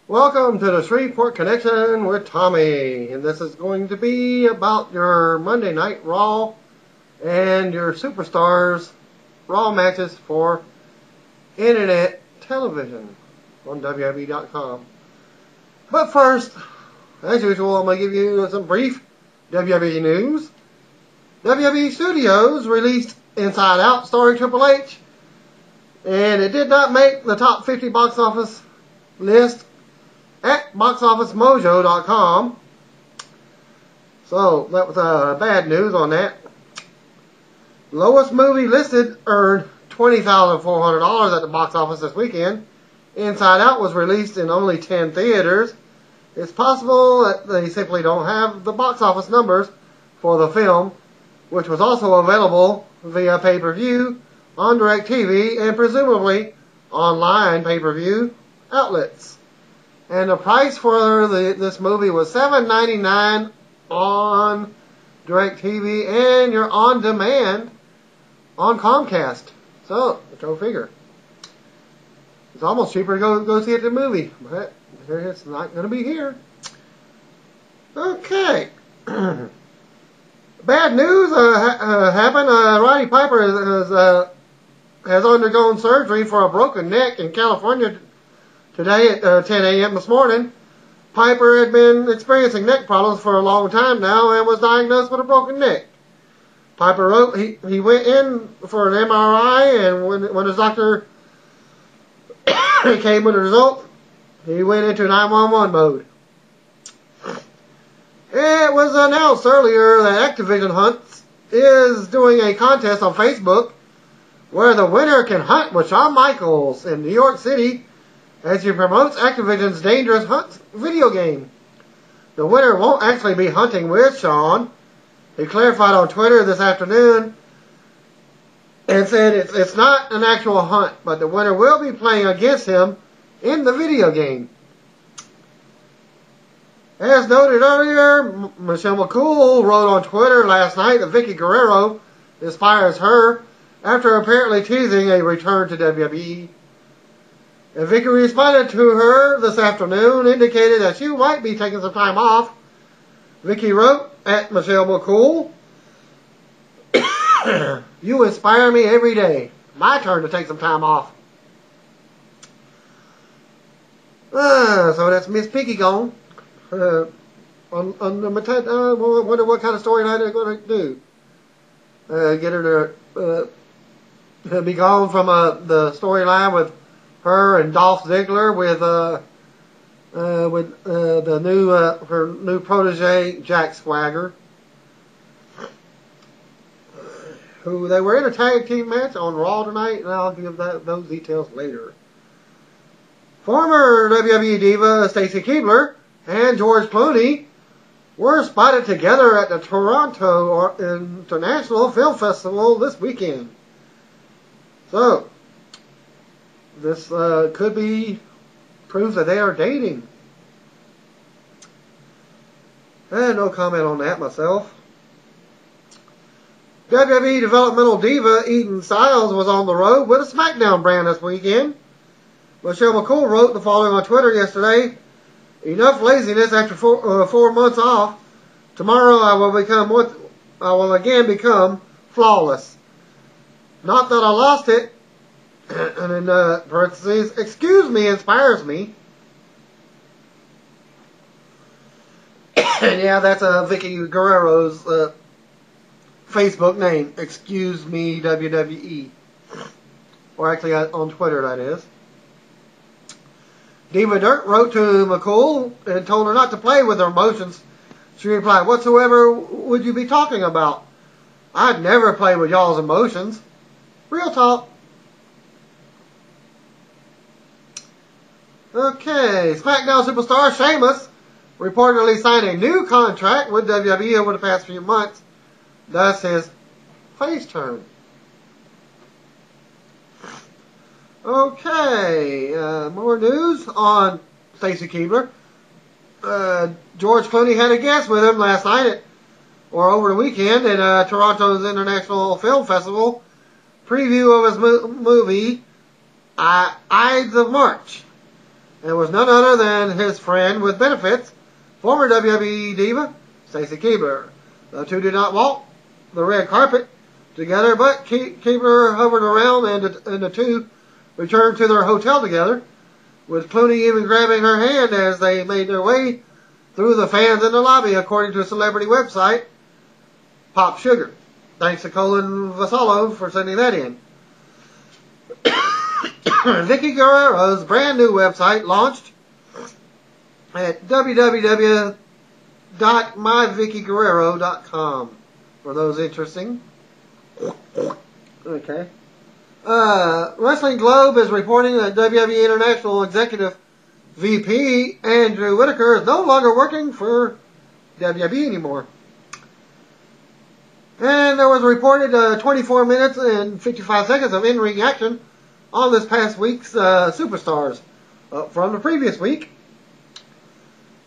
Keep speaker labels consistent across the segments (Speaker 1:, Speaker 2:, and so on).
Speaker 1: Welcome to the Shreveport Connection with Tommy, and this is going to be about your Monday Night Raw and your Superstars Raw matches for internet television on WWE.com. But first, as usual, I'm going to give you some brief WWE news. WWE Studios released Inside Out starring Triple H, and it did not make the top 50 box office list at boxofficemojo.com. So that was bad news on that. Lowest movie listed earned $20,400 at the box office this weekend. Inside Out was released in only 10 theaters. It's possible that they simply don't have the box office numbers for the film, which was also available via pay-per-view on DirecTV and presumably online pay-per-view outlets. And the price for this movie was $7.99 on DirecTV, and you're on demand on Comcast. So, go figure. It's almost cheaper to go see it the movie, but it's not going to be here. Okay. Bad news happened. Roddy Piper has undergone surgery for a broken neck in California today at 10 a.m. this morning. Piper had been experiencing neck problems for a long time now and was diagnosed with a broken neck. Piper wrote he went in for an MRI, and when his doctor came with the result, he went into 911 mode. It was announced earlier that Activision Hunts is doing a contest on Facebook where the winner can hunt with Shawn Michaels in New York City as he promotes Activision's Dangerous Hunts video game. The winner won't actually be hunting with Shawn. He clarified on Twitter this afternoon and said it's not an actual hunt, but the winner will be playing against him in the video game. As noted earlier, Michelle McCool wrote on Twitter last night that Vickie Guerrero inspires her after apparently teasing a return to WWE. And Vickie responded to her this afternoon, indicated that she might be taking some time off. Vickie wrote at Michelle McCool, "You inspire me every day. My turn to take some time off." So that's Miss Piggy gone. I wonder what kind of storyline they're going to do. Get her to be gone from the storyline with her and Dolph Ziggler with the new her new protege Jack Swagger, who they were in a tag team match on Raw tonight, and I'll give those details later. Former WWE diva Stacy Keibler and George Clooney were spotted together at the Toronto International Film Festival this weekend. So this could be proof that they are dating. And no comment on that myself. WWE developmental diva Eden Styles was on the road with a SmackDown brand this weekend. Michelle McCool wrote the following on Twitter yesterday: "Enough laziness after 4 months off. Tomorrow I will again become flawless. Not that I lost it." And in parentheses, "excuse me inspires me." And yeah, that's Vickie Guerrero's Facebook name. Excuse me WWE. Or actually on Twitter, that is. Diva Dirt wrote to McCool and told her not to play with her emotions. She replied, "Whatsoever would you be talking about? I'd never play with y'all's emotions." Real talk. Okay, SmackDown superstar Shamus reportedly signed a new contract with WWE over the past few months. Thus his face turn. Okay, more news on Stacy Keibler. George Clooney had a guest with him last night over the weekend at Toronto's International Film Festival. Preview of his movie, Ides of March. and was none other than his friend with benefits, former WWE diva Stacy Keibler. The two did not walk the red carpet together, but Keibler hovered around, and the two returned to their hotel together, with Clooney even grabbing her hand as they made their way through the fans in the lobby, according to a celebrity website, Pop Sugar. Thanks to Colin Vasallo for sending that in. Vickie Guerrero's brand new website launched at www.myvickieguerrero.com for those interesting. Okay. Wrestling Globe is reporting that WWE International Executive VP Andrew Whitaker is no longer working for WWE anymore. And there was reported 24 minutes and 55 seconds of in-ring action on this past week's Superstars from the previous week.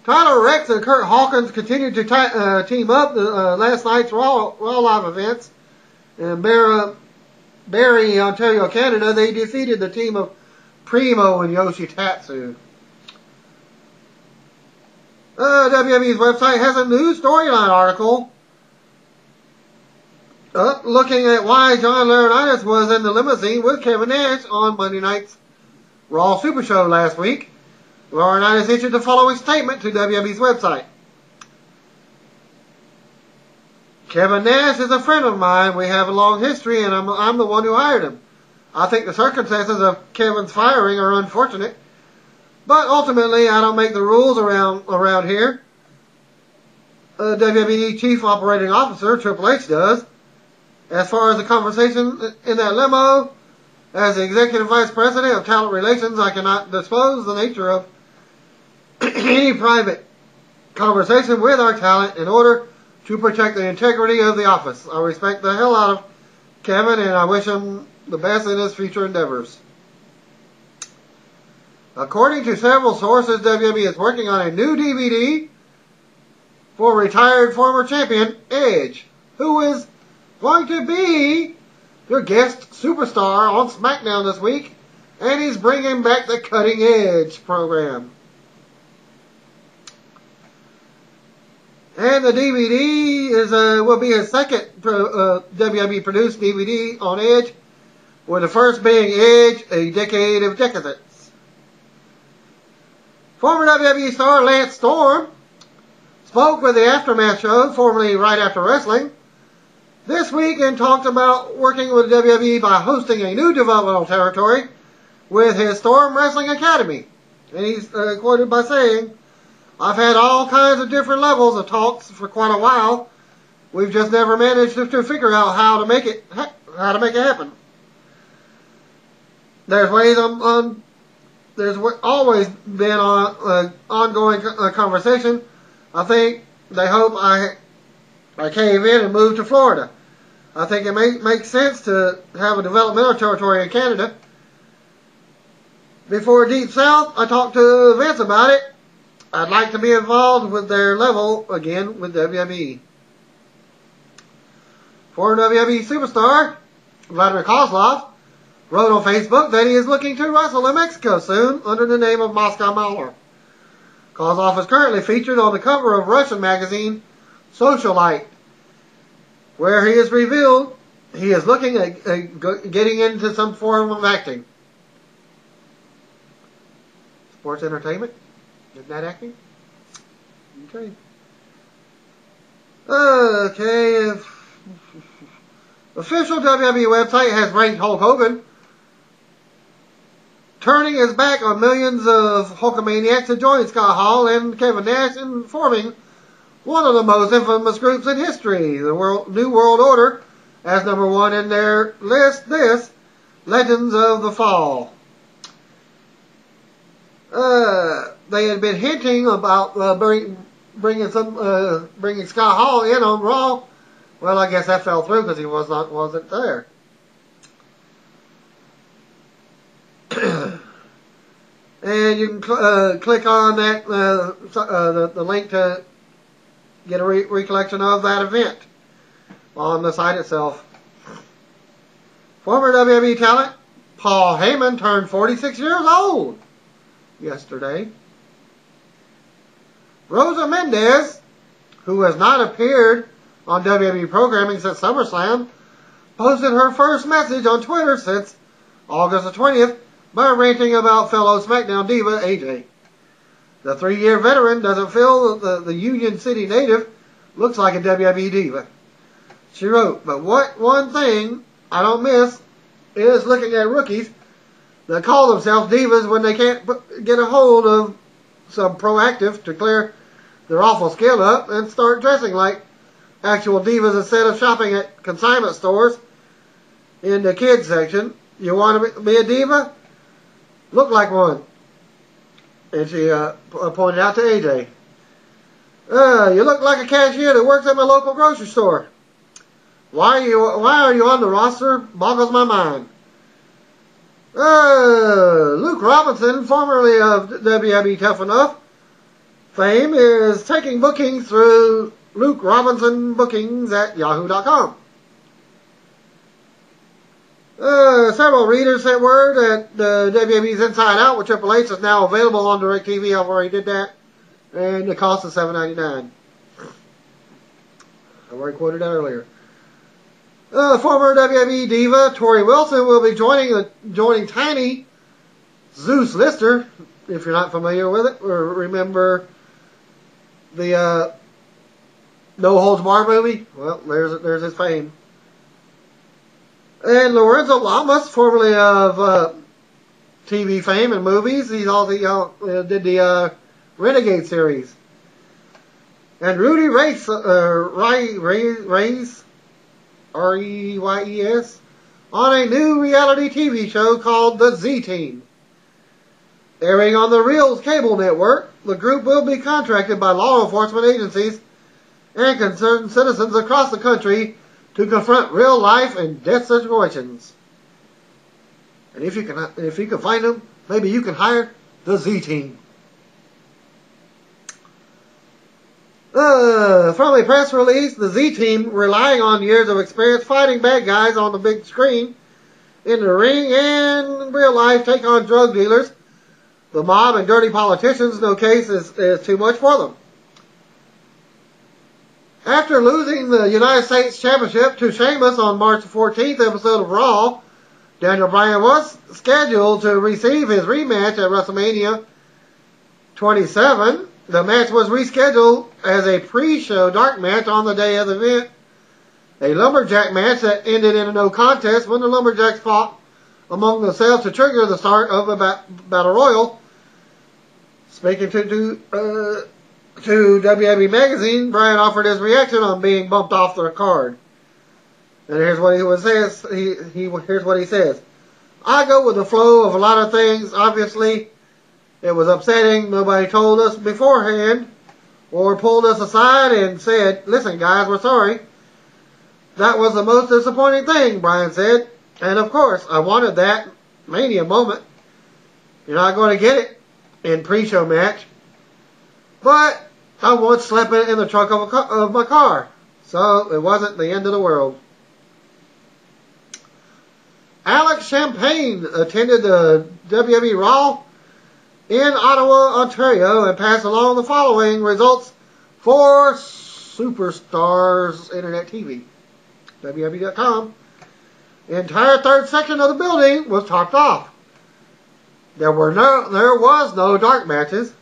Speaker 1: Tyler Rex and Kurt Hawkins continued to team up last night's Raw Live events. And Barrie, Ontario, Canada, they defeated the team of Primo and Yoshitatsu. WWE's website has a new storyline article looking at why John Laurinaitis was in the limousine with Kevin Nash on Monday night's Raw Super Show last week. Laurinaitis issued the following statement to WWE's website. Kevin Nash is a friend of mine. We have a long history, and I'm the one who hired him. I think the circumstances of Kevin's firing are unfortunate, but ultimately I don't make the rules around here. WWE Chief Operating Officer Triple H does. As far as the conversation in that limo, as the Executive Vice President of Talent Relations, I cannot disclose the nature of any private conversation with our talent in order to protect the integrity of the office. I respect the hell out of Kevin, and I wish him the best in his future endeavors. According to several sources, WWE is working on a new DVD for retired former champion Edge, who is going to be your guest superstar on SmackDown this week, and he's bringing back the Cutting Edge program. And the DVD will be his second WWE produced DVD on Edge, with the first being Edge, A Decade of Decadence. Former WWE star Lance Storm spoke with the Aftermath show, formerly Right After Wrestling, this week, and talked about working with WWE by hosting a new developmental territory with his Storm Wrestling Academy. And he's quoted by saying, I've had all kinds of different levels of talks for quite a while. We've just never managed to figure out how to make it happen. There's ways there's always been ongoing conversation. I think they hope I cave in and move to Florida. I think it makes sense to have a developmental territory in Canada. Before Deep South, I talked to Vince about it. I'd like to be involved with their level again with WWE. Former WWE superstar Vladimir Kozlov wrote on Facebook that he is looking to wrestle in Mexico soon under the name of Moscow Mauler. Kozlov is currently featured on the cover of Russian magazine Socialite, where he is revealed he is looking at getting into some form of acting. Sports entertainment? Isn't that acting? Okay. Okay. Official WWE website has ranked Hulk Hogan turning his back on millions of Hulkamaniacs to join Scott Hall and Kevin Nash in forming one of the most infamous groups in history, the New World Order, as number one in their list, Legends of the Fall. They had been hinting about bringing Scott Hall in on Raw. Well, I guess that fell through because he wasn't there. And you can click on that the link to get a recollection of that event on the site itself. Former WWE talent Paul Heyman turned 46 years old yesterday. Rosa Mendez, who has not appeared on WWE programming since SummerSlam, posted her first message on Twitter since August the 20th by ranting about fellow SmackDown diva AJ. The 3-year veteran doesn't feel the Union City native looks like a WWE diva. She wrote, "But what one thing I don't miss is looking at rookies that call themselves divas when they can't get a hold of some proactive to clear their awful skill up and start dressing like actual divas instead of shopping at consignment stores in the kids section. You want to be a diva? Look like one." And she pointed out to AJ, "You look like a cashier that works at my local grocery store. Why are you on the roster? Boggles my mind." Luke Robinson, formerly of WWE Tough Enough fame, is taking bookings through Luke Robinson Bookings at yahoo.com. Several readers sent word that WWE's Inside Out with Triple H is now available on DirecTV. I've already did that. And the cost is $7.99. I already quoted that earlier. Former WWE diva Tori Wilson will be joining Tiny Zeus Lister. If you're not familiar with it, or remember the No Holds Barred movie, well, there's his fame. And Lorenzo Lamas, formerly of TV fame and movies, he also did the Renegade series. And Rudy Reyes, R-E-Y-E-S, on a new reality TV show called The Z-Team. Airing on the Reels cable network, the group will be contracted by law enforcement agencies and concerned citizens across the country to confront real life and death situations. And if you can find them, maybe you can hire the Z-Team. From a press release, the Z-Team, relying on years of experience fighting bad guys on the big screen, in the ring and in real life, take on drug dealers, the mob, and dirty politicians. No case is too much for them. After losing the United States Championship to Shamus on March 14th episode of Raw, Daniel Bryan was scheduled to receive his rematch at WrestleMania 27. The match was rescheduled as a pre-show dark match on the day of the event. A lumberjack match that ended in a no contest when the lumberjacks fought among themselves to trigger the start of a battle royal. Speaking to WWE Magazine, Bryan offered his reaction on being bumped off the card. And here's what here's what he says. "I go with the flow of a lot of things. Obviously, it was upsetting. Nobody told us beforehand or pulled us aside and said, 'Listen, guys, we're sorry.' That was the most disappointing thing," Bryan said. "And of course, I wanted that Mania moment. You're not going to get it in pre-show match. But I once slept in the trunk of my car, so it wasn't the end of the world." Alex Champagne attended the WWE Raw in Ottawa, Ontario, and passed along the following results for Superstars Internet TV. WWE.com. The entire third section of the building was topped off. There was no dark matches.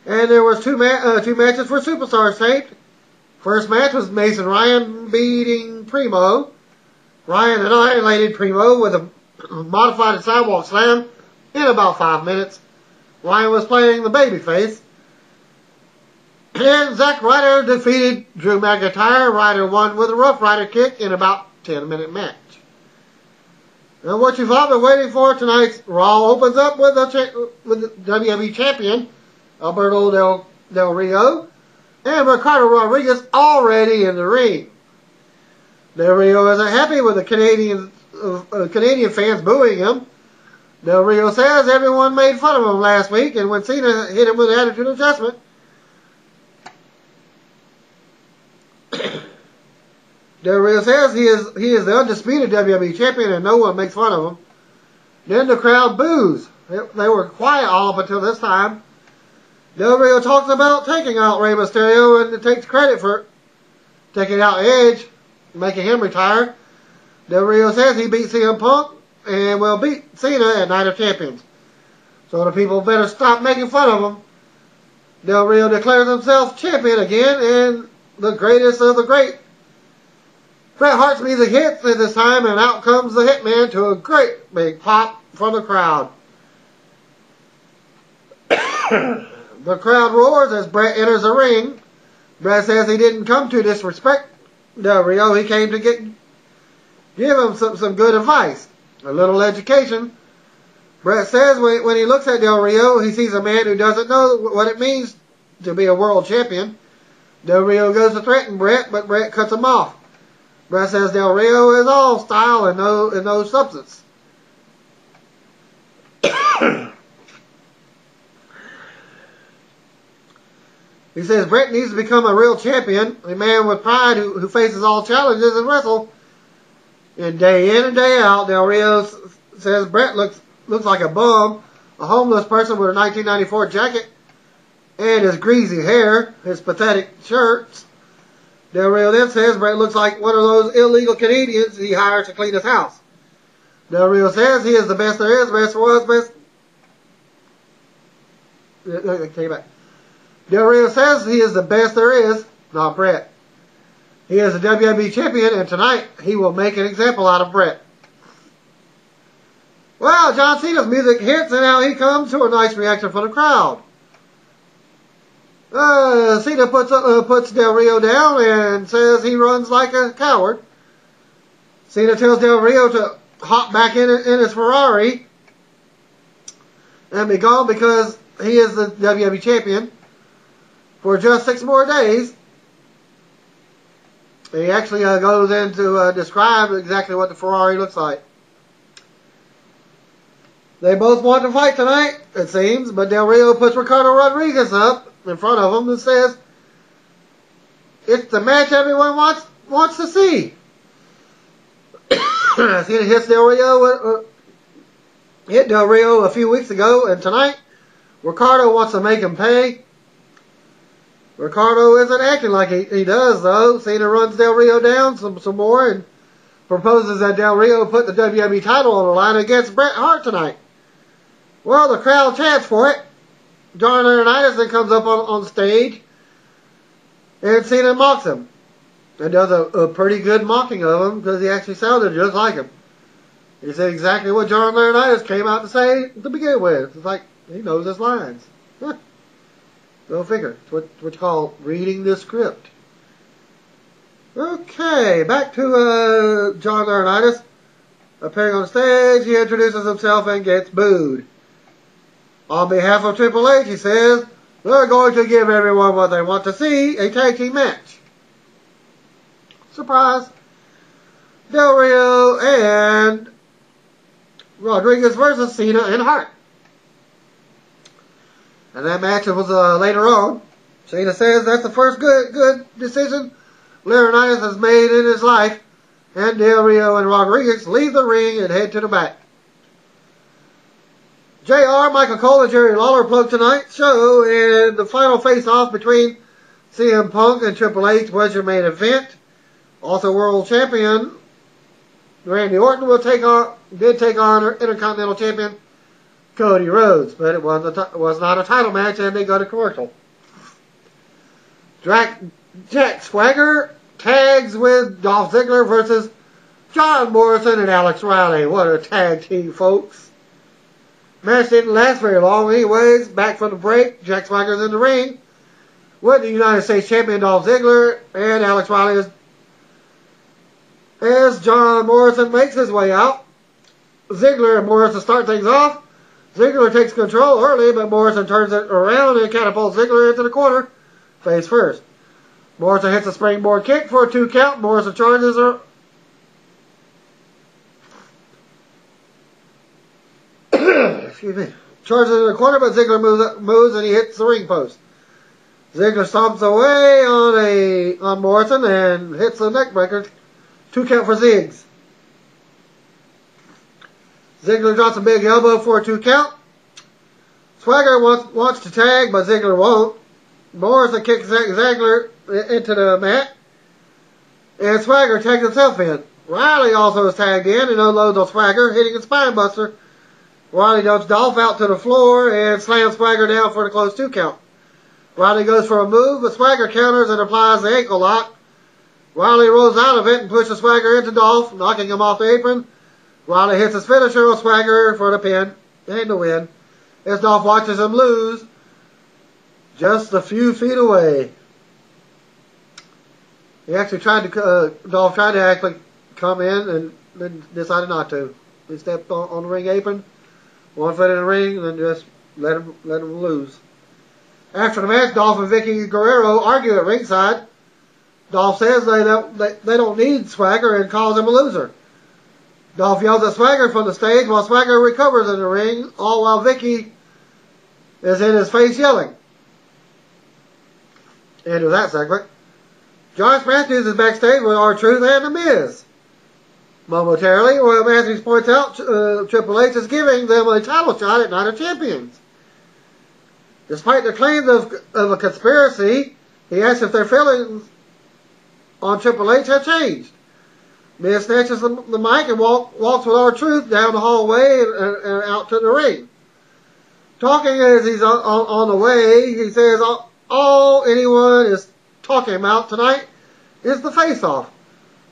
Speaker 1: And there was two matches for Superstars taped. First match was Mason Ryan beating Primo. Ryan annihilated Primo with a modified sidewalk slam in about 5 minutes. Ryan was playing the babyface. And Zack Ryder defeated Drew McIntyre. Ryder won with a Rough Rider kick in about 10-minute match. And what you've all been waiting for, tonight's Raw opens up with the WWE Champion Alberto Del Rio and Ricardo Rodriguez already in the ring. Del Rio isn't happy with the Canadian fans booing him. Del Rio says everyone made fun of him last week, and when Cena hit him with an attitude adjustment, Del Rio says he is the undisputed WWE champion and no one makes fun of him. Then the crowd boos. They were quiet all up until this time. Del Rio talks about taking out Rey Mysterio and takes credit for taking out Edge, making him retire. Del Rio says he beat CM Punk and will beat Cena at Night of Champions. So the people better stop making fun of him. Del Rio declares himself champion again and the greatest of the great. Bret Hart's music hits at this time, and out comes the Hitman to a great big pop from the crowd. The crowd roars as Bret enters the ring. Bret says he didn't come to disrespect Del Rio. He came to give him some good advice, a little education. Bret says when he looks at Del Rio, he sees a man who doesn't know what it means to be a world champion. Del Rio goes to threaten Bret, but Bret cuts him off. Bret says Del Rio is all style and no substance. He says Bret needs to become a real champion, a man with pride who faces all challenges and wrestle. And day in and day out, Del Rio says Bret looks like a bum, a homeless person with a 1994 jacket, and his greasy hair, his pathetic shirts. Del Rio then says Bret looks like one of those illegal Canadians he hired to clean his house. Del Rio says he is the best there is, best was, best... Take it back. Del Rio says he is the best there is, not Bret. He is a WWE champion, and tonight he will make an example out of Bret. Well, John Cena's music hits, and out he comes to a nice reaction from the crowd. Cena puts Del Rio down and says he runs like a coward. Cena tells Del Rio to hop back in his Ferrari and be gone because he is the WWE champion for just 6 more days. He actually goes in to describe exactly what the Ferrari looks like. They both want to fight tonight, it seems, but Del Rio puts Ricardo Rodriguez up in front of him and says, "It's the match everyone wants to see." Cena hit Del Rio a few weeks ago, and tonight Ricardo wants to make him pay. Ricardo isn't acting like he does, though. Cena runs Del Rio down some more and proposes that Del Rio put the WWE title on the line against Bret Hart tonight. Well, the crowd chants for it. John Laurinaitis then comes up on stage, and Cena mocks him. And does a pretty good mocking of him, because he actually sounded just like him. He said exactly what John Laurinaitis came out to say to begin with. It's like, he knows his lines. Go figure. It's what you call reading the script. Okay, back to John Laurinaitis. Appearing on stage, he introduces himself and gets booed. On behalf of Triple H, he says, they're going to give everyone what they want to see, a tag team match. Surprise. Del Rio and Rodriguez versus Cena and Hart. And that match was later on. Cena says that's the first good decision Laurinaitis has made in his life. And Del Rio and Rodriguez leave the ring and head to the back. JR, Michael Cole, and Jerry Lawler plug tonight's show, and the final face-off between CM Punk and Triple H was your main event. Also, world champion Randy Orton did take on Intercontinental Champion Cody Rhodes, but it was not a title match, and they got a commercial. Jack Swagger tags with Dolph Ziggler versus John Morrison and Alex Riley. What a tag team, folks. Match didn't last very long anyways. Back from the break, Jack Swagger's in the ring with the United States Champion Dolph Ziggler and Alex Riley as John Morrison makes his way out. Ziggler and Morrison start things off. Ziggler takes control early, but Morrison turns it around and catapults Ziggler into the corner, face first. Morrison hits a springboard kick for a 2 count. Morrison charges her. Excuse me. Charges in the corner, but Ziggler moves and he hits the ring post. Ziggler stomps away on Morrison and hits the neck breaker. 2 count for Ziggs. Ziggler drops a big elbow for a 2 count. Swagger wants to tag, but Ziggler won't. Morrison kicks Ziggler into the mat, and Swagger tags himself in. Riley also is tagged in and unloads on Swagger, hitting a spinebuster. Riley dumps Dolph out to the floor and slams Swagger down for the close 2 count. Riley goes for a move, but Swagger counters and applies the ankle lock. Riley rolls out of it and pushes Swagger into Dolph, knocking him off the apron. Riley hits his finisher on Swagger for the pin and the win, as Dolph watches him lose just a few feet away. He actually Dolph tried to actually come in and then decided not to. He stepped on the ring apron, 1 foot in the ring, and then just let him lose. After the match, Dolph and Vickie Guerrero argue at ringside. Dolph says they don't need Swagger and calls him a loser. Dolph yells at Swagger from the stage while Swagger recovers in the ring, all while Vickie is in his face yelling. End of that segment. Josh Matthews is backstage with R-Truth and The Miz. Momentarily, Royal Matthews points out Triple H is giving them a title shot at Night of Champions. Despite the claims of a conspiracy, he asks if their feelings on Triple H have changed. Miz snatches the mic and walks with R-Truth down the hallway and out to the ring. Talking as he's on the way, he says all anyone is talking about tonight is the face-off.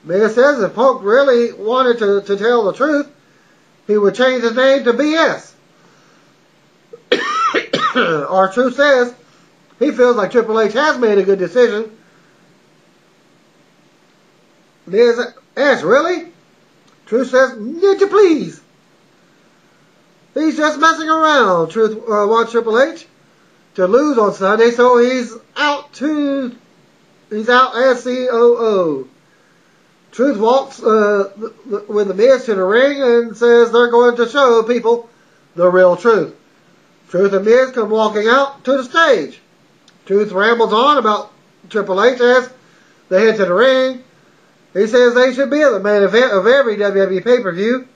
Speaker 1: Miz says if Punk really wanted to tell the truth, he would change his name to BS. R-Truth says he feels like Triple H has made a good decision. Miz asks, really? Truth says, did you please? He's just messing around. Truth wants Triple H to lose on Sunday, so he's out as COO. Truth walks with the Miz to the ring and says they're going to show people the real truth. Truth and Miz come walking out to the stage. Truth rambles on about Triple H as they head to the ring. He says they should be at the main event of every WWE pay-per-view.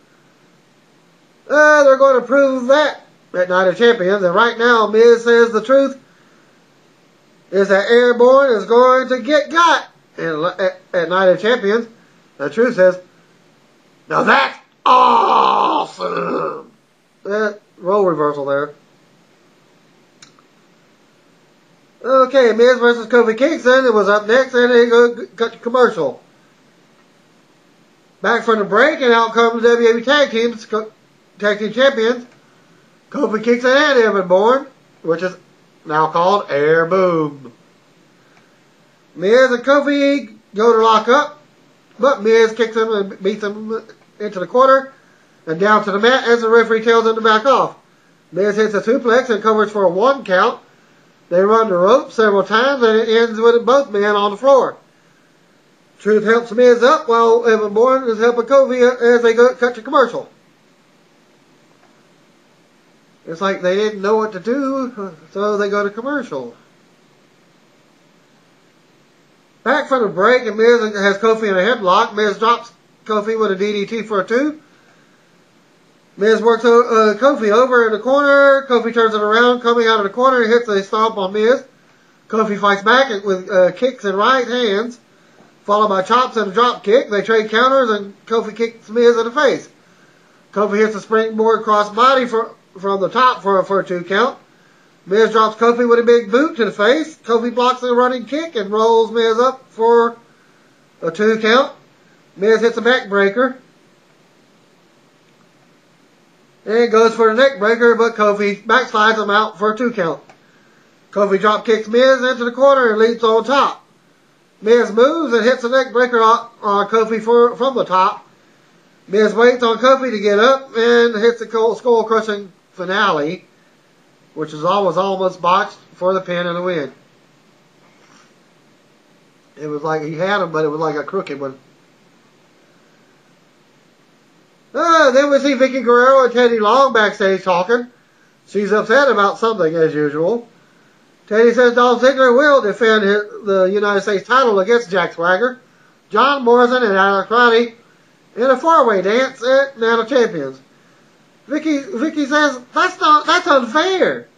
Speaker 1: They're going to prove that at Night of Champions. And right now, Miz says the truth is that Airborne is going to get got at Night of Champions. The truth says, now that's awesome. That role reversal there. Okay, Miz versus Kofi Kingston. It was up next, and they got to commercial. Back from the break, and out comes the WWE Tag Team Champions, Kofi Kingston and Evan Bourne, which is now called Air Boom. Miz and Kofi go to lock up, but Miz kicks him and beats him into the corner and down to the mat as the referee tells him to back off. Miz hits a suplex and covers for a 1 count. They run the rope several times, and it ends with both men on the floor. Truth helps Miz up while Evan Bourne is helping Kofi as they cut to commercial. It's like they didn't know what to do, so they go to commercial. Back from the break, and Miz has Kofi in a headlock. Miz drops Kofi with a DDT for a 2. Miz works Kofi over in the corner. Kofi turns it around, coming out of the corner, and hits a stomp on Miz. Kofi fights back with kicks and right hands, followed by chops and a drop kick. They trade counters, and Kofi kicks Miz in the face. Kofi hits a springboard crossbody from the top for a 2 count. Miz drops Kofi with a big boot to the face. Kofi blocks a running kick and rolls Miz up for a 2 count. Miz hits a back breaker and goes for the neck breaker, but Kofi backslides him out for a 2 count. Kofi drop kicks Miz into the corner and leaps on top. Miz moves and hits a neck breaker on Kofi from the top. Miz waits on Kofi to get up and hits a skull crushing finale, which was almost botched for the pin and the win. It was like he had him, but it was like a crooked one. Then we see Vickie Guerrero and Teddy Long backstage talking. She's upset about something, as usual. Teddy says Dolph Ziggler will defend the United States title against Jack Swagger, John Morrison, and Alex Roddy in a 4-way dance at Night of Champions. Vickie says that's unfair.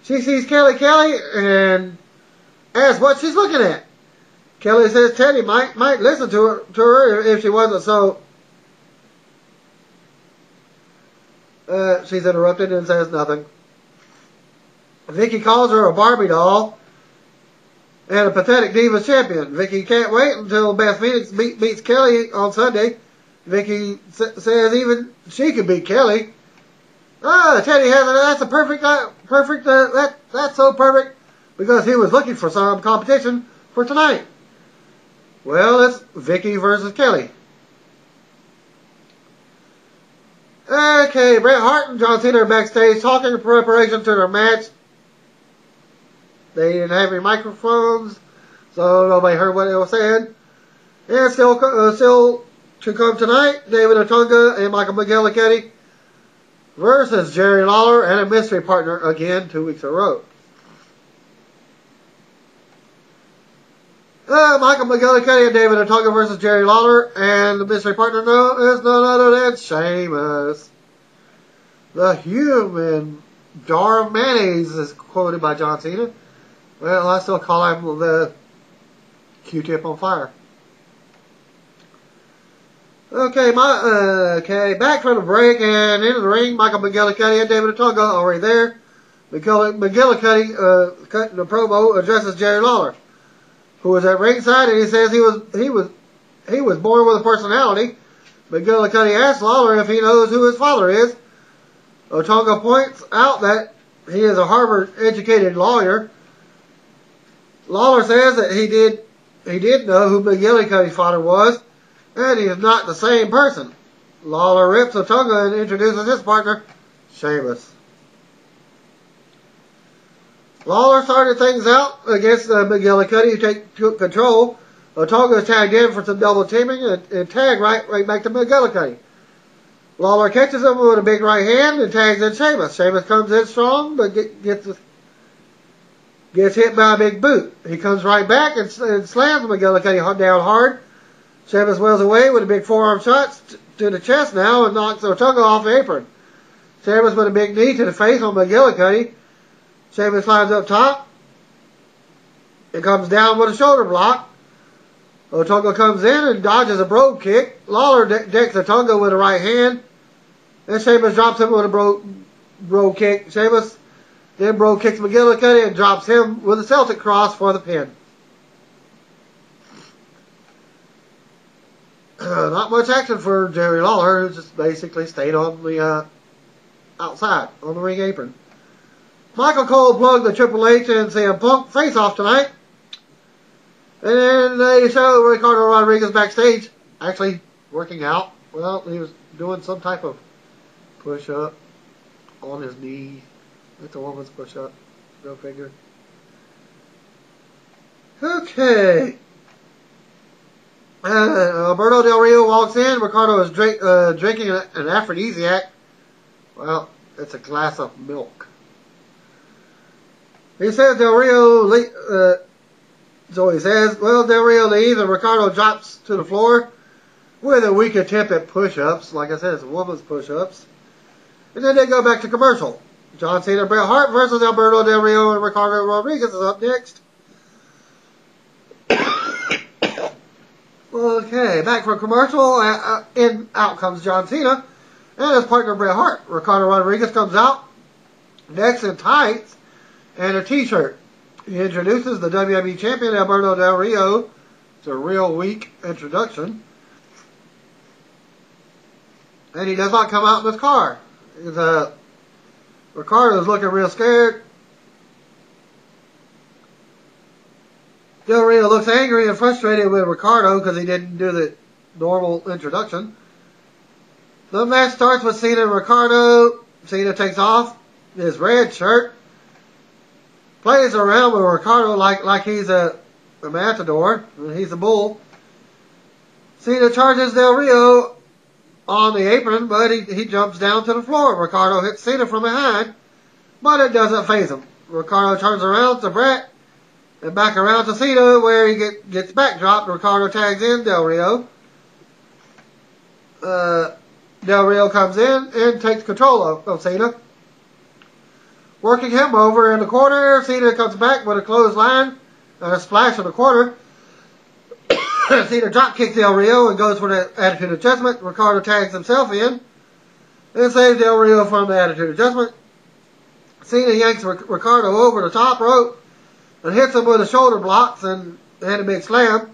Speaker 1: She sees Kelly and asks what she's looking at. Kelly says Teddy might listen to her if she wasn't so. She's interrupted and says nothing. Vickie calls her a Barbie doll and a pathetic Divas champion. Vickie can't wait until Beth Phoenix beats Kelly on Sunday. Vickie says even she could beat Kelly. Teddy has it. That's a perfect. That's so perfect because he was looking for some competition for tonight. Well, it's Vickie versus Kelly. Okay, Bret Hart and John Cena are backstage talking in preparation to their match. They didn't have any microphones, so nobody heard what they were saying. And still to come tonight, David Otunga and Michael McGillicuddy versus Jerry Lawler and a mystery partner again 2 weeks in a row. Michael McGillicuddy and David Otunga versus Jerry Lawler, and the mystery partner is none other than Shamus. The human jar of mayonnaise is quoted by John Cena. Well, I still call him the Q-tip on fire. Okay, back from the break and into the ring. Michael McGillicuddy and David Otunga already there. McGillicuddy, cutting the promo, addresses Jerry Lawler, who was at ringside, and he says he was born with a personality. McGillicuddy asks Lawler if he knows who his father is. Otunga points out that he is a Harvard-educated lawyer. Lawler says that he did know who McGillicuddy's father was, and he is not the same person. Lawler rips Otunga and introduces his partner, Shamus. Lawler started things out against McGillicuddy, who took control. Otunga tagged in for some double teaming and tagged right back to McGillicuddy. Lawler catches him with a big right hand and tags in Shamus. Shamus comes in strong, but gets hit by a big boot. He comes right back and slams McGillicuddy down hard. Shamus wails away with a big forearm shot to the chest now and knocks Otunga off the apron. Shamus with a big knee to the face on McGillicuddy. Shamus climbs up top and comes down with a shoulder block. Otunga comes in and dodges a brogue kick. Lawler decks Otunga with a right hand, and Shamus drops him with a brogue kick. Shamus then brogue kicks McGillicuddy and drops him with a Celtic cross for the pin. Not much action for Jerry Lawler, who just basically stayed on the outside on the ring apron. Michael Cole plugged the Triple H and CM Punk face-off tonight. And then they show Ricardo Rodriguez backstage, actually working out. Well, he was doing some type of push-up on his knee. It's a woman's push-up. Go figure. Okay. Alberto Del Rio walks in. Ricardo is drinking an aphrodisiac. Well, it's a glass of milk. He says Del Rio, so he says, well, Del Rio leaves and Ricardo drops to the floor with a weak attempt at push-ups. Like I said, it's a woman's push-ups. And then they go back to commercial. John Cena, Bret Hart versus Alberto Del Rio and Ricardo Rodriguez is up next. Okay, back from commercial, in out comes John Cena and his partner Bret Hart. Ricardo Rodriguez comes out next in tights and a t-shirt. He introduces the WWE Champion Alberto Del Rio. It's a real weak introduction. And he does not come out in his car. Ricardo's looking real scared. Del Rio looks angry and frustrated with Ricardo because he didn't do the normal introduction. The match starts with Cena and Ricardo. Cena takes off his red shirt, plays around with Ricardo like he's a matador. He's a bull. Cena charges Del Rio on the apron, but he jumps down to the floor. Ricardo hits Cena from behind, but it doesn't faze him. Ricardo turns around to Bret and back around to Cena, where he gets backdropped. Ricardo tags in Del Rio. Del Rio comes in and takes control of Cena. working him over in the corner. Cena comes back with a clothesline and a splash in the corner. Cena drop kicks Del Rio and goes for the Attitude Adjustment. Ricardo tags himself in and saves Del Rio from the Attitude Adjustment. Cena yanks Ricardo over the top rope and hits him with the shoulder blocks and a big slam.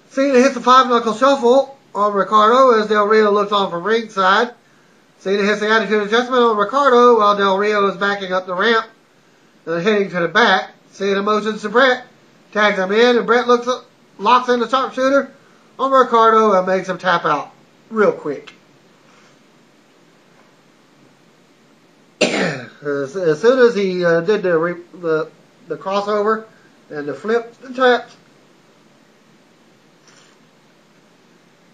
Speaker 1: Cena hits the 5-knuckle shuffle on Ricardo as Del Rio looks on from ringside. Cena hits the Attitude Adjustment on Ricardo while Del Rio is backing up the ramp and heading to the back. Cena motions to Brett, tags him in, and Brett locks in the sharpshooter on Ricardo and makes him tap out real quick. As soon as he did the crossover and the flips and taps.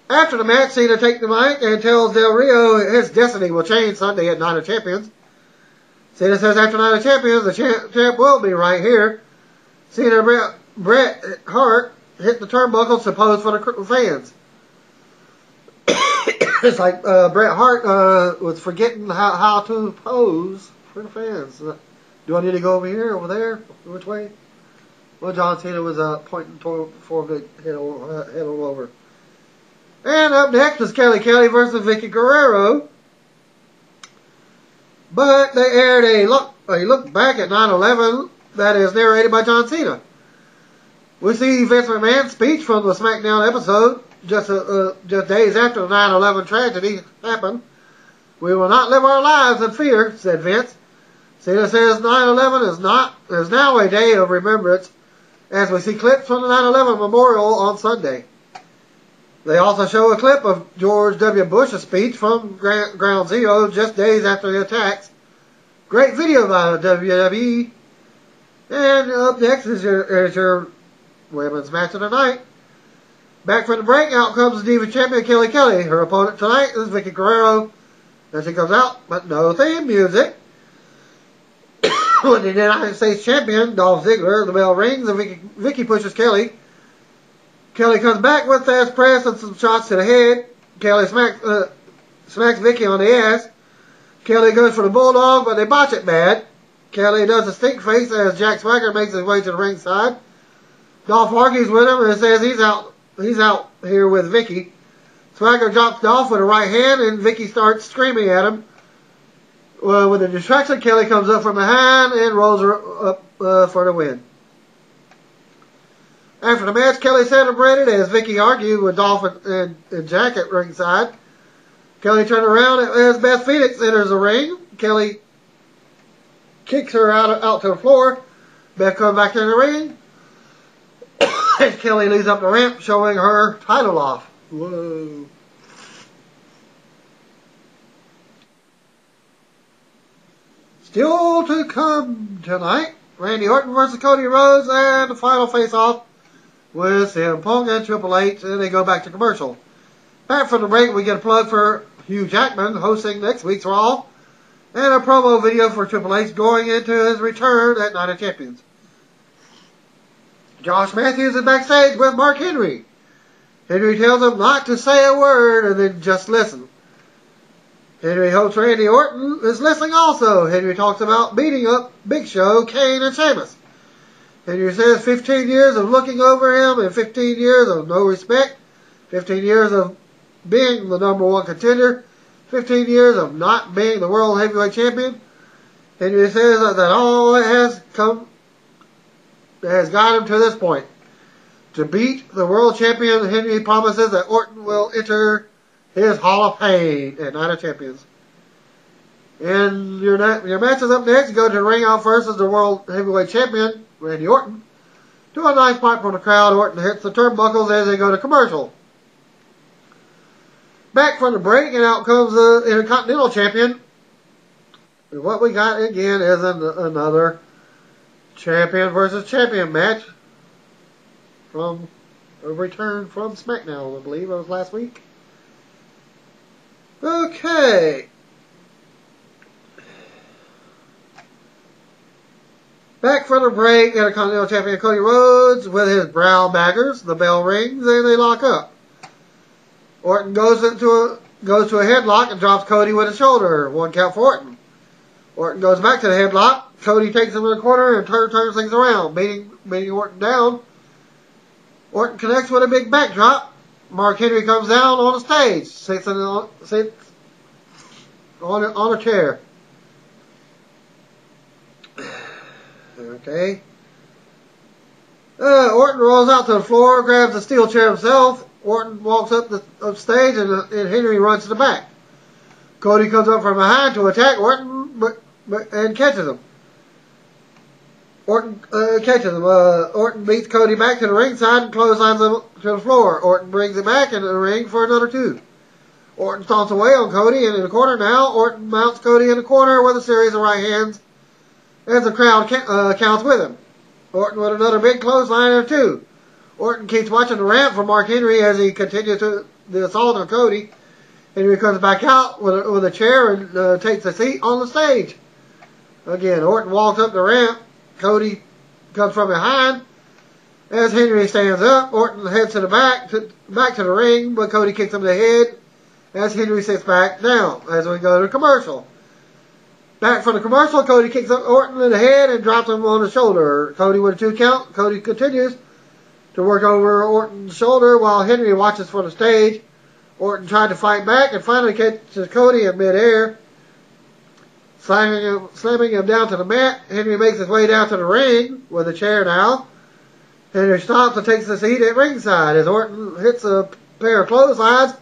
Speaker 1: After the match, Cena takes the mic and tells Del Rio his destiny will change Sunday at Night of Champions. Cena says after Night of Champions, the champ will be right here. Cena and Bret Hart hit the turnbuckles to pose for the fans. It's like Bret Hart was forgetting how to pose for the fans. Do I need to go over here, over there? Which way? Well, John Cena was pointing for the head over. And up next was Kelly versus Vickie Guerrero. But they aired a look back at 9/11 that is narrated by John Cena. We see Vince McMahon's speech from the SmackDown episode just days after the 9/11 tragedy happened. We will not live our lives in fear, said Vince. Cena says 9/11 is now a day of remembrance as we see clips from the 9/11 memorial on Sunday. They also show a clip of George W. Bush's speech from Ground Zero just days after the attacks. Great video by WWE. And up next is your women's match of the night. Back from the break, out comes the Diva Champion Kelly. Her opponent tonight is Vickie Guerrero. And she comes out, but no theme music. When the United States Champion, Dolph Ziggler, the bell rings and Vickie pushes Kelly. Kelly comes back with fast press and some shots to the head. Kelly smacks Vickie on the ass. Kelly goes for the bulldog, but they botch it bad. Kelly does a stink face as Jack Swagger makes his way to the ringside. Dolph argues with him and says he's out here with Vickie. Swagger drops Dolph with a right hand and Vickie starts screaming at him. With a distraction, Kelly comes up from behind and rolls her up for the win. After the match, Kelly celebrated as Vickie argued with Dolph and Jack at ringside. Kelly turned around as Beth Phoenix enters the ring. Kelly kicks her out to the floor. Beth comes back in the ring. And Kelly leads up the ramp, showing her title off. Whoa. Still to come tonight, Randy Orton versus Cody Rhodes and the final face-off with CM Punk and Triple H, and they go back to commercial. Back from the break, we get a plug for Hugh Jackman hosting next week's Raw, and a promo video for Triple H going into his return at Night of Champions. Josh Matthews is backstage with Mark Henry. Henry tells him not to say a word and then just listen. Henry hopes Randy Orton is listening also. Henry talks about beating up Big Show, Kane, and Shamus. Henry says 15 years of looking over him and 15 years of no respect, 15 years of being the number one contender, 15 years of not being the World Heavyweight Champion. Henry says that all that has got him to this point. To beat the World Champion, Henry promises that Orton will enter his Hall of Fame at Night of Champions. And your match is up next. You go to the ring out first as the World Heavyweight Champion, Randy Orton. To a nice pop from the crowd, Orton hits the turnbuckles as they go to commercial. Back from the break, and out comes the Intercontinental Champion. And what we got again is another Champion versus Champion match from a return from SmackDown, I believe it was last week. Okay. Back from the break, Intercontinental Champion Cody Rhodes with his brown baggers. The bell rings and they lock up. Orton goes to a headlock and drops Cody with a shoulder. 1 count for Orton. Orton goes back to the headlock. Cody takes him in the corner and turns things around, beating Orton down. Orton connects with a big backdrop. Mark Henry comes down on the stage, sits on a chair. Okay. Orton rolls out to the floor, grabs the steel chair himself. Orton walks up stage, and Henry runs to the back. Cody comes up from behind to attack Orton, and catches him. Orton catches him. Orton beats Cody back to the ringside and clotheslines him to the floor. Orton brings him back into the ring for another 2. Orton stomps away on Cody, and in the corner now, Orton mounts Cody in the corner with a series of right hands as the crowd counts with him. Orton with another big clothesline and 2. Orton keeps watching the ramp for Mark Henry as he continues the assault on Cody. Henry comes back out with a chair and takes a seat on the stage. Again, Orton walks up the ramp. Cody comes from behind. As Henry stands up, Orton heads to the back to the ring, but Cody kicks him in the head as Henry sits back down as we go to commercial. Back from the commercial, Cody kicks up Orton in the head and drops him on the shoulder. Cody with a 2 count. Cody continues to work over Orton's shoulder while Henry watches from the stage. Orton tried to fight back and finally catches Cody in midair, slamming him down to the mat. Henry makes his way down to the ring with a chair now. Henry stops and takes a seat at ringside as Orton hits a pair of clotheslines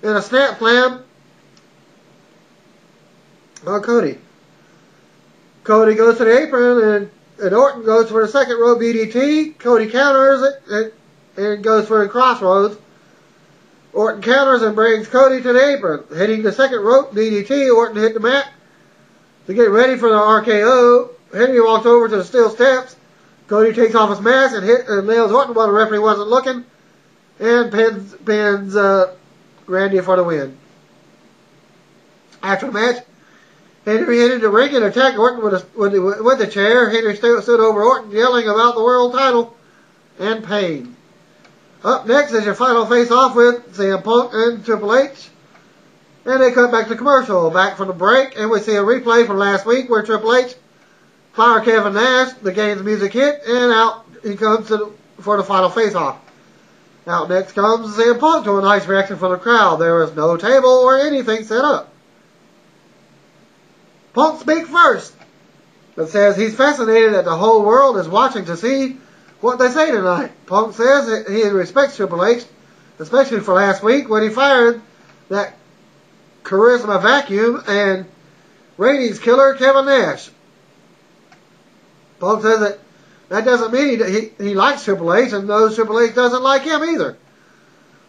Speaker 1: and a snap slam on Cody. Cody goes to the apron and Orton goes for the second rope DDT. Cody counters it and goes for the crossroads. Orton counters and brings Cody to the apron. Hitting the second rope DDT, Orton hit the mat to get ready for the RKO. Henry walks over to the steel steps. Cody takes off his mask and nails Orton while the referee wasn't looking, and pins Randy for the win. After the match, Henry entered the ring and attacked Orton with the chair. Henry stood over Orton, yelling about the world title and pain. Up next is your final face-off with CM Punk and Triple H. And they cut back to commercial. Back from the break, and we see a replay from last week where Triple H fired Kevin Nash. The game's music hit, and out he comes for the final face-off. Out next comes CM Punk to a nice reaction from the crowd. There is no table or anything set up. Punk speaks first, but says he's fascinated that the whole world is watching to see what they say tonight. Punk says that he respects Triple H, especially for last week when he fired that charisma vacuum and ratings killer Kevin Nash. Punk says that doesn't mean he likes Triple H and knows Triple H doesn't like him either.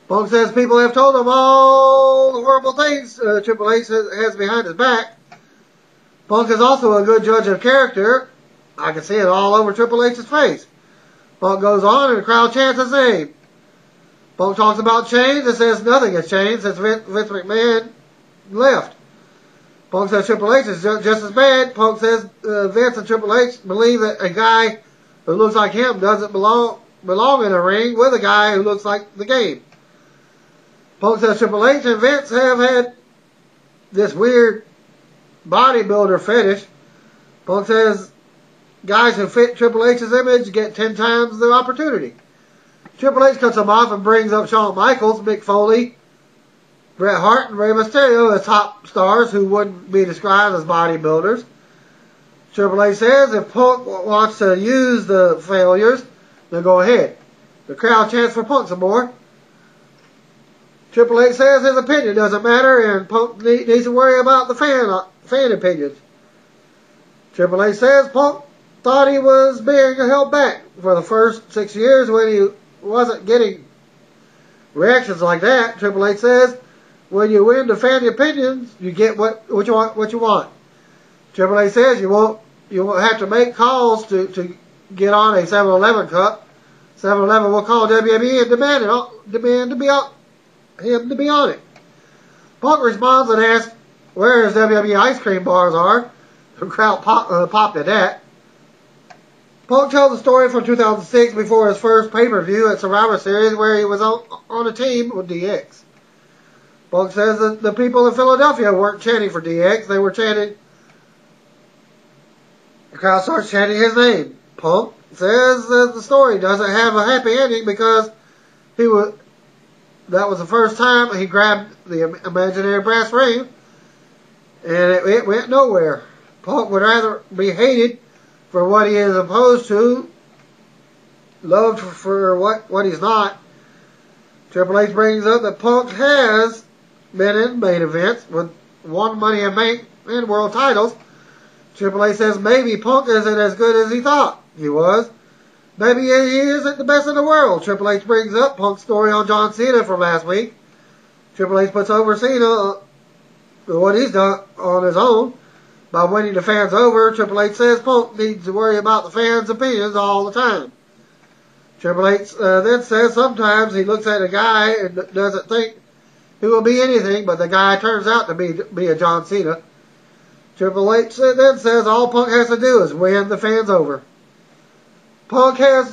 Speaker 1: Punk says people have told him all the horrible things Triple H has behind his back. Punk is also a good judge of character. I can see it all over Triple H's face. Punk goes on and the crowd chants his name. Punk talks about change and says nothing has changed since Vince McMahon left. Punk says Triple H is just as bad. Punk says Vince and Triple H believe that a guy who looks like him doesn't belong in a ring with a guy who looks like the game. Punk says Triple H and Vince have had this weird bodybuilder fetish. Punk says guys who fit Triple H's image get 10 times the opportunity. Triple H cuts him off and brings up Shawn Michaels, Mick Foley, Bret Hart, and Rey Mysterio as top stars who wouldn't be described as bodybuilders. Triple H says if Punk wants to use the failures, then go ahead. The crowd chants for Punk some more. Triple H says his opinion doesn't matter and Punk needs to worry about the fan opinions. Triple H says Punk thought he was being held back for the first 6 years when he wasn't getting reactions like that. Triple H says when you win the fan opinions, you get what you want. Triple H says you won't have to make calls to get on a 7-Eleven cup. 7-Eleven will call WWE and demand to be on it. Punk responds and asks where his WWE ice cream bars are. The crowd popped at that. Punk tells a story from 2006 before his first pay-per-view at Survivor Series where he was on a team with DX. Punk says that the people in Philadelphia weren't chanting for DX. They were chanting The crowd starts chanting his name. Punk says that the story doesn't have a happy ending because that was the first time he grabbed the imaginary brass ring, and it went nowhere. Punk would rather be hated for what he is opposed to, loved for what he's not. Triple H brings up that Punk has been in main events with won Money in Bank and world titles. Triple H says maybe Punk isn't as good as he thought he was. Maybe he isn't the best in the world. Triple H brings up Punk's story on John Cena from last week. Triple H puts over Cena for what he's done on his own by winning the fans over. Triple H says Punk needs to worry about the fans' opinions all the time. Triple H then says sometimes he looks at a guy and doesn't think he will be anything, but the guy turns out to be a John Cena. Triple H then says all Punk has to do is win the fans over. Punk has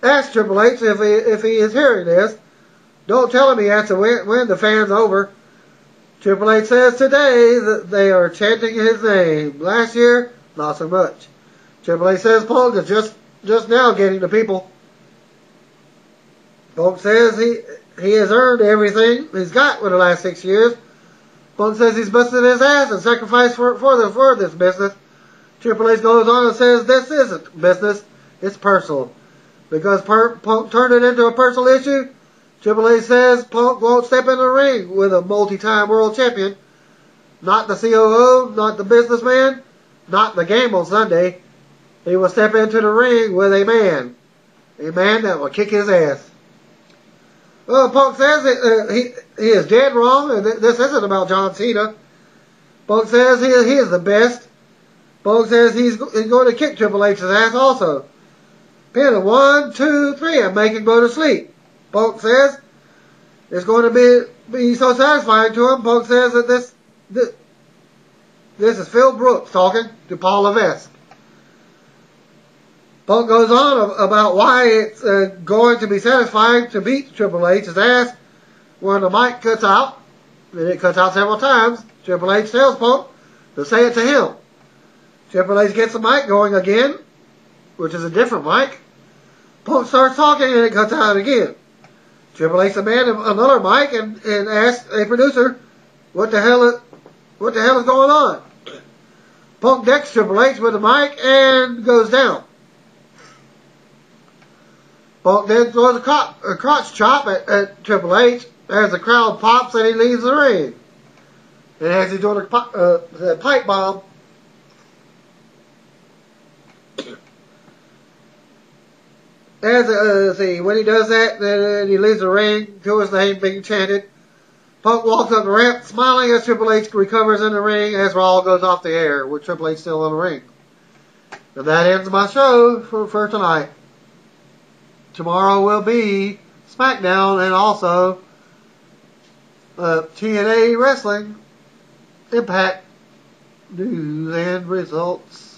Speaker 1: asked Triple H if he is hearing this. Don't tell him he has to win the fans over. Triple H says today that they are chanting his name. Last year, not so much. Triple H says Punk is just now getting the people. Punk says he has earned everything he's got for the last 6 years. Punk says he's busted his ass and sacrificed for this business. Triple H goes on and says this isn't business, it's personal. Because Punk turned it into a personal issue, Triple H says Punk won't step in the ring with a multi-time world champion. Not the COO, not the businessman, not the game on Sunday. He will step into the ring with a man that will kick his ass. Well, Punk says he is dead wrong, and this isn't about John Cena. Punk says he is the best. Punk says he's going to kick Triple H's ass also. Pin a 1, 2, 3 and make him go to sleep. Punk says it's going to be so satisfying to him. Punk says that this is Phil Brooks talking to Paul Levesque. Punk goes on about why it's going to be satisfying to beat Triple H's ass when the mic cuts out. And it cuts out several times. Triple H tells Punk to say it to him. Triple H gets the mic going again, which is a different mic. Punk starts talking and it cuts out again. Triple H demands another mic and asks a producer what the hell is going on. Punk decks Triple H with the mic and goes down. Punk then throws a crotch chop at Triple H as the crowd pops and he leaves the ring. And as he's doing the pipe bomb, when he does that, then he leaves the ring to his name being chanted. Punk walks up the ramp, smiling as Triple H recovers in the ring as Raw goes off the air with Triple H still in the ring. And that ends my show for tonight. Tomorrow will be SmackDown and also TNA Wrestling Impact news and results.